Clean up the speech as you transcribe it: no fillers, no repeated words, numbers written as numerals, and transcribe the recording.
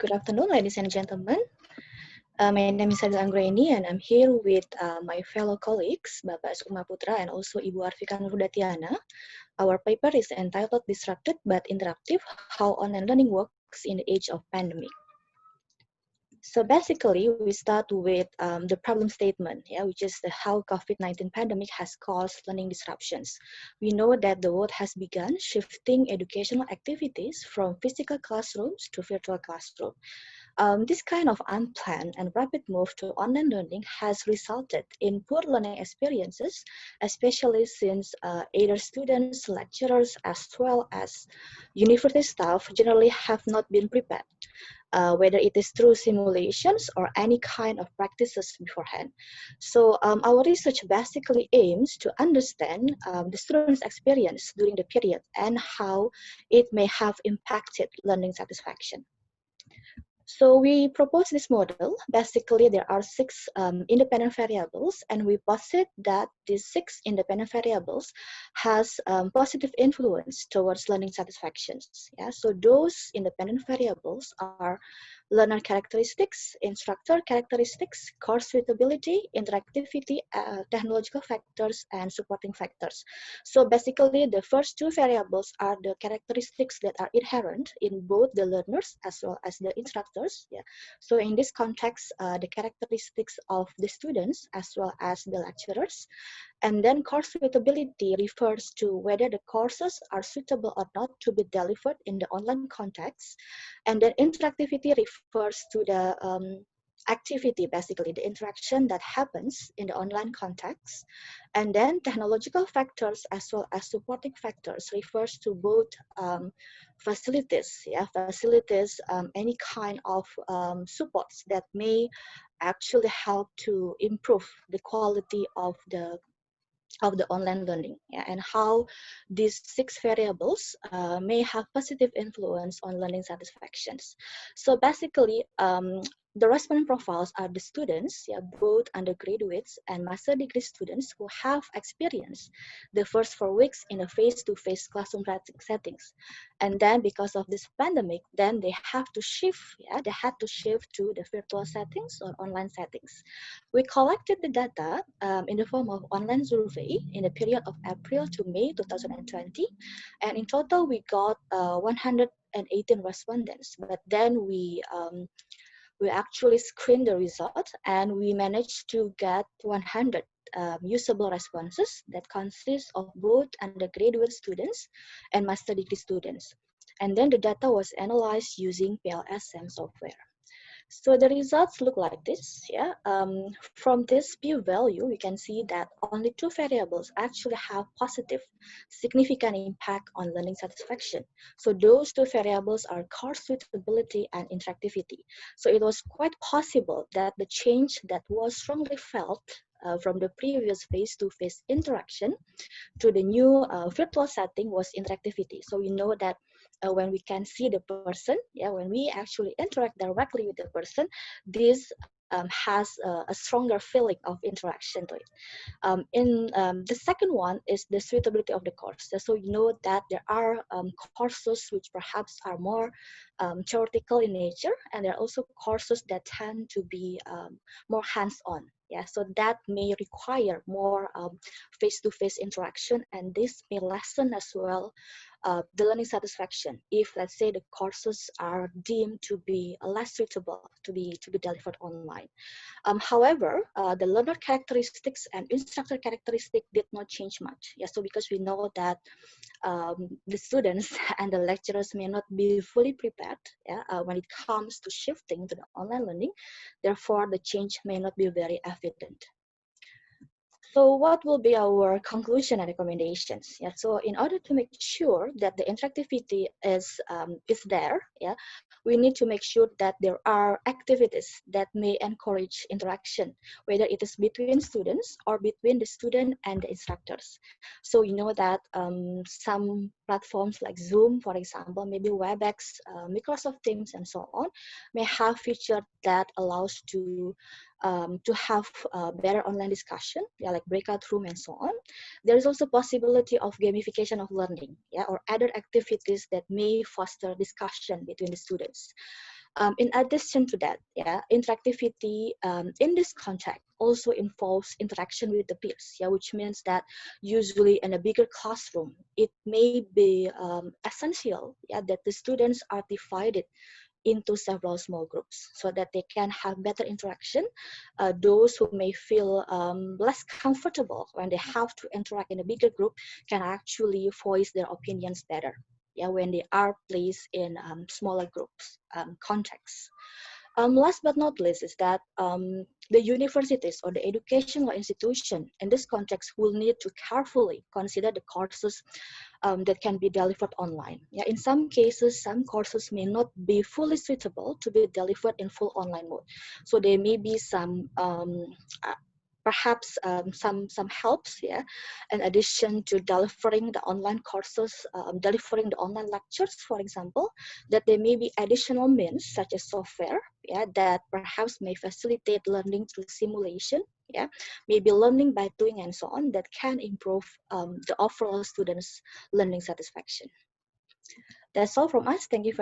Good afternoon, ladies and gentlemen. My name is Adilla Anggraeni, and I'm here with my fellow colleagues, Bapak Sukma Putra and also Ibu Arfikan Rudatiana. Our paper is entitled Disrupted but Interactive, How Online Learning Works in the Age of Pandemic. So basically, we start with the problem statement, which is how COVID-19 pandemic has caused learning disruptions. We know that the world has begun shifting educational activities from physical classrooms to virtual classrooms. This kind of unplanned and rapid move to online learning has resulted in poor learning experiences, especially since either students, lecturers, as well as university staff generally have not been prepared. Whether it is through simulations or any kind of practices beforehand. So our research basically aims to understand the students' experience during the period and how it may have impacted learning satisfaction. So we propose this model. Basically, there are six independent variables, and we posit that these six independent variables has positive influence towards learning satisfactions. Yeah, so those independent variables are learner characteristics, instructor characteristics, course suitability, interactivity, technological factors, and supporting factors. So basically, the first two variables are the characteristics that are inherent in both the learners as well as the instructors. Yeah. So in this context, the characteristics of the students as well as the lecturers. And then course suitability refers to whether the courses are suitable or not to be delivered in the online context. And then interactivity refers to the activity, basically the interaction that happens in the online context. And then technological factors as well as supporting factors refers to both facilities, any kind of supports that may actually help to improve the quality of the online learning, and how these six variables may have positive influence on learning satisfactions. So basically, the respondent profiles are the students, both undergraduates and master degree students who have experienced the first 4 weeks in a face-to-face classroom settings. And then because of this pandemic, then they had to shift to the virtual settings or online settings. We collected the data in the form of online survey in the period of April to May 2020, and in total we got 118 respondents. But then we actually screened the result, and we managed to get 100 usable responses that consist of both undergraduate students and master degree students. And then the data was analyzed using PLSM software. So the results look like this. From this p-value, we can see that only two variables actually have positive, significant impact on learning satisfaction. So those two variables are course suitability and interactivity. So it was quite possible that the change that was strongly felt from the previous face-to-face interaction to the new virtual setting was interactivity. So we know that when we can see the person, when we actually interact directly with the person, this has a stronger feeling of interaction to it. The second one is the suitability of the course. So you know that there are courses which perhaps are more theoretical in nature, and there are also courses that tend to be more hands-on. So that may require more face-to-face interaction, and this may lessen as well the learning satisfaction if, let's say, the courses are deemed to be less suitable to be delivered online. However, the learner characteristics and instructor characteristic did not change much. So because we know that the students and the lecturers may not be fully prepared when it comes to shifting to the online learning, therefore the change may not be very evident. So what will be our conclusion and recommendations? So in order to make sure that the interactivity is there, we need to make sure that there are activities that may encourage interaction, whether it is between students or between the student and the instructors. So you know that some platforms like Zoom, for example, maybe WebEx, Microsoft Teams, and so on, may have features that allows to have better online discussion, like breakout room and so on. There is also possibility of gamification of learning, or other activities that may foster discussion between the students. In addition to that, yeah, interactivity in this context also involves interaction with the peers, yeah, which means that usually in a bigger classroom, it may be essential, yeah, that the students are divided into several small groups so that they can have better interaction. Those who may feel less comfortable when they have to interact in a bigger group can actually voice their opinions better, yeah, when they are placed in smaller groups contexts. Last but not least is that the universities or the educational institution in this context will need to carefully consider the courses that can be delivered online. Yeah, in some cases, some courses may not be fully suitable to be delivered in full online mode. So there may be some uh, perhaps some helps, yeah, in addition to delivering the online courses, delivering the online lectures, for example, that there may be additional means such as software, yeah, that perhaps may facilitate learning through simulation, yeah, maybe learning by doing and so on, that can improve the overall students' learning satisfaction. That's all from us. Thank you very